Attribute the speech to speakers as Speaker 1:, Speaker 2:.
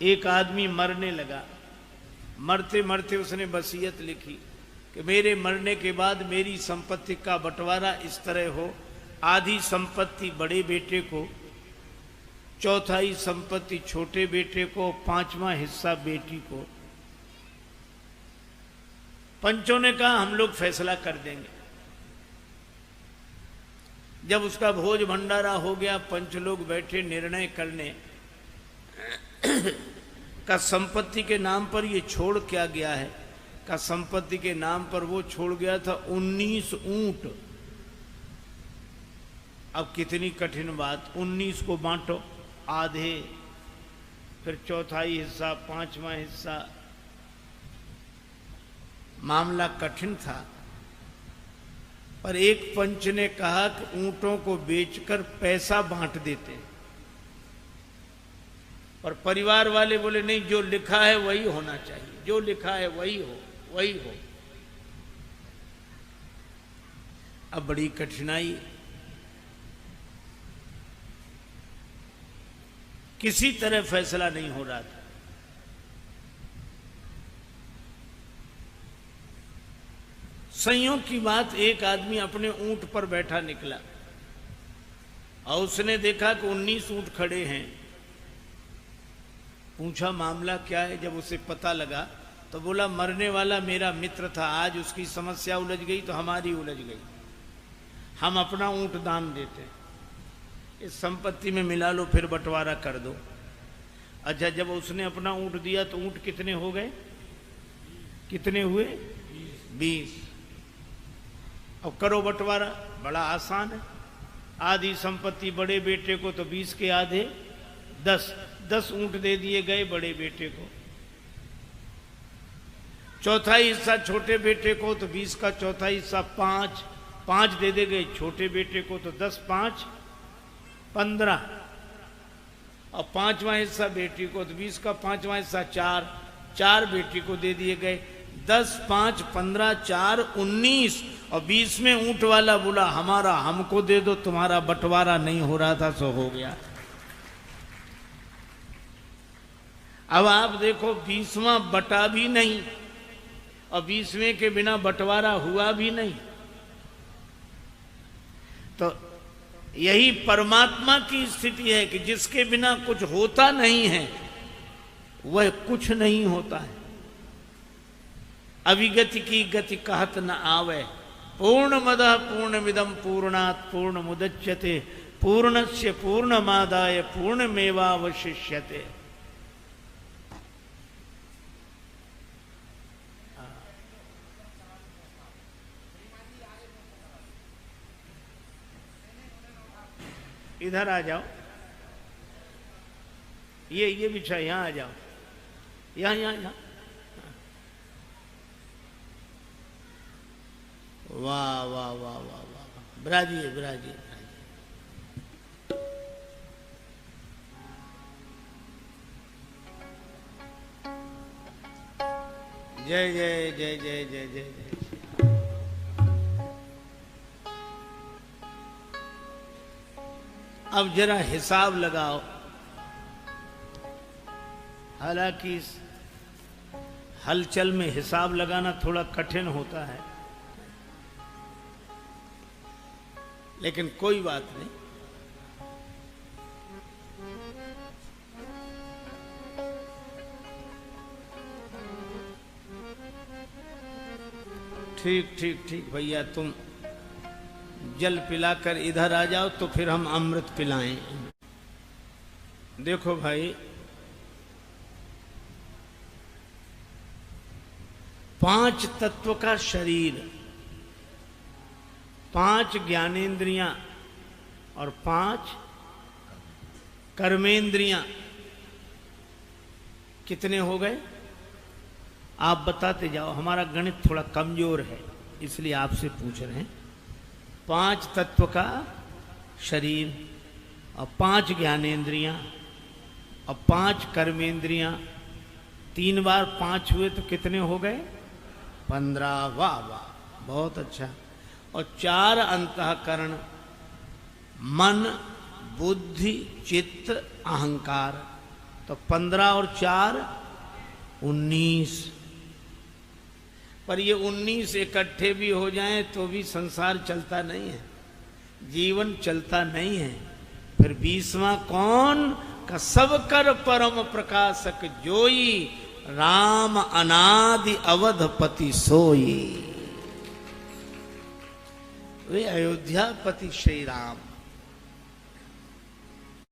Speaker 1: एक आदमी मरने लगा। मरते मरते उसने वसीयत लिखी कि मेरे मरने के बाद मेरी संपत्ति का बंटवारा इस तरह हो, आधी संपत्ति बड़े बेटे को, चौथाई संपत्ति छोटे बेटे को, पांचवा हिस्सा बेटी को। पंचों ने कहा हम लोग फैसला कर देंगे। जब उसका भोज भंडारा हो गया, पंच लोग बैठे निर्णय करने का संपत्ति के नाम पर ये छोड़ क्या गया है। का संपत्ति के नाम पर वो छोड़ गया था 19 ऊंट। अब कितनी कठिन बात, 19 को बांटो, आधे, फिर चौथाई हिस्सा, पांचवा हिस्सा। मामला कठिन था, पर एक पंच ने कहा कि ऊंटों को बेचकर पैसा बांट देते। पर परिवार वाले बोले नहीं, जो लिखा है वही होना चाहिए, जो लिखा है वही हो, वही हो। अब बड़ी कठिनाई, किसी तरह फैसला नहीं हो रहा था। संयोग की बात, एक आदमी अपने ऊंट पर बैठा निकला और उसने देखा कि 19 ऊंट खड़े हैं। पूछा मामला क्या है। जब उसे पता लगा तो बोला मरने वाला मेरा मित्र था, आज उसकी समस्या उलझ गई तो हमारी उलझ गई, हम अपना ऊंट दान देते, इस संपत्ति में मिला लो, फिर बंटवारा कर दो। अच्छा, जब उसने अपना ऊंट दिया तो ऊंट कितने हो गए, कितने हुए? 20। अब करो बंटवारा, बड़ा आसान है। आधी संपत्ति बड़े बेटे को तो 20 के आधे 10, 10 ऊंट दे दिए गए बड़े बेटे को। चौथाई हिस्सा छोटे बेटे को तो 20 का चौथाई हिस्सा 5, 5 दे दे गए छोटे बेटे को तो 10, 5, 15। और पांचवा हिस्सा बेटी को तो 20 का पांचवा हिस्सा 4, 4 बेटी को दे दिए गए। 10, 5, 15, 4, 19। और 20 में ऊंट वाला बोला हमारा हमको दे दो, तुम्हारा बंटवारा नहीं हो रहा था सो हो गया। अब आप देखो 20वां बटा भी नहीं और 20वें के बिना बंटवारा हुआ भी नहीं। तो यही परमात्मा की स्थिति है कि जिसके बिना कुछ होता नहीं है वह कुछ नहीं होता है। अविगति की गति कहत न आवे, पूर्णमदः पूर्णमिदं पूर्णात् पूर्णमुदच्यते पूर्णस्य पूर्णमादाय पूर्णमेवावशिष्यते। इधर आ जाओ, ये बिछा, यहां आ जाओ, यहां यहां यहां। वाह वाह वाह वाह वाह, ब्राजिए ब्राजिए। जय जय जय जय जय जय जय। अब जरा हिसाब लगाओ। हालांकि इस हलचल में हिसाब लगाना थोड़ा कठिन होता है, लेकिन कोई बात नहीं। ठीक ठीक ठीक भैया, तुम जल पिलाकर इधर आ जाओ तो फिर हम अमृत पिलाएं। देखो भाई, 5 तत्व का शरीर, 5 ज्ञानेंद्रियां और 5 कर्मेंद्रियां, कितने हो गए? आप बताते जाओ, हमारा गणित थोड़ा कमजोर है इसलिए आपसे पूछ रहे हैं। 5 तत्व का शरीर और 5 ज्ञानेंद्रियां और 5 कर्मेंद्रियां, 3 बार 5 हुए तो कितने हो गए? 15। वाह वाह, बहुत अच्छा। और 4 अंतःकरण, मन, बुद्धि, चित्त, अहंकार। तो 15 और 4 19। पर ये 19 इकट्ठे भी हो जाएं तो भी संसार चलता नहीं है, जीवन चलता नहीं है। फिर 20वां कौन? का सब कर परम प्रकाशक जोई, राम अनादि अवधपति सोई। वे अयोध्यापति श्री राम।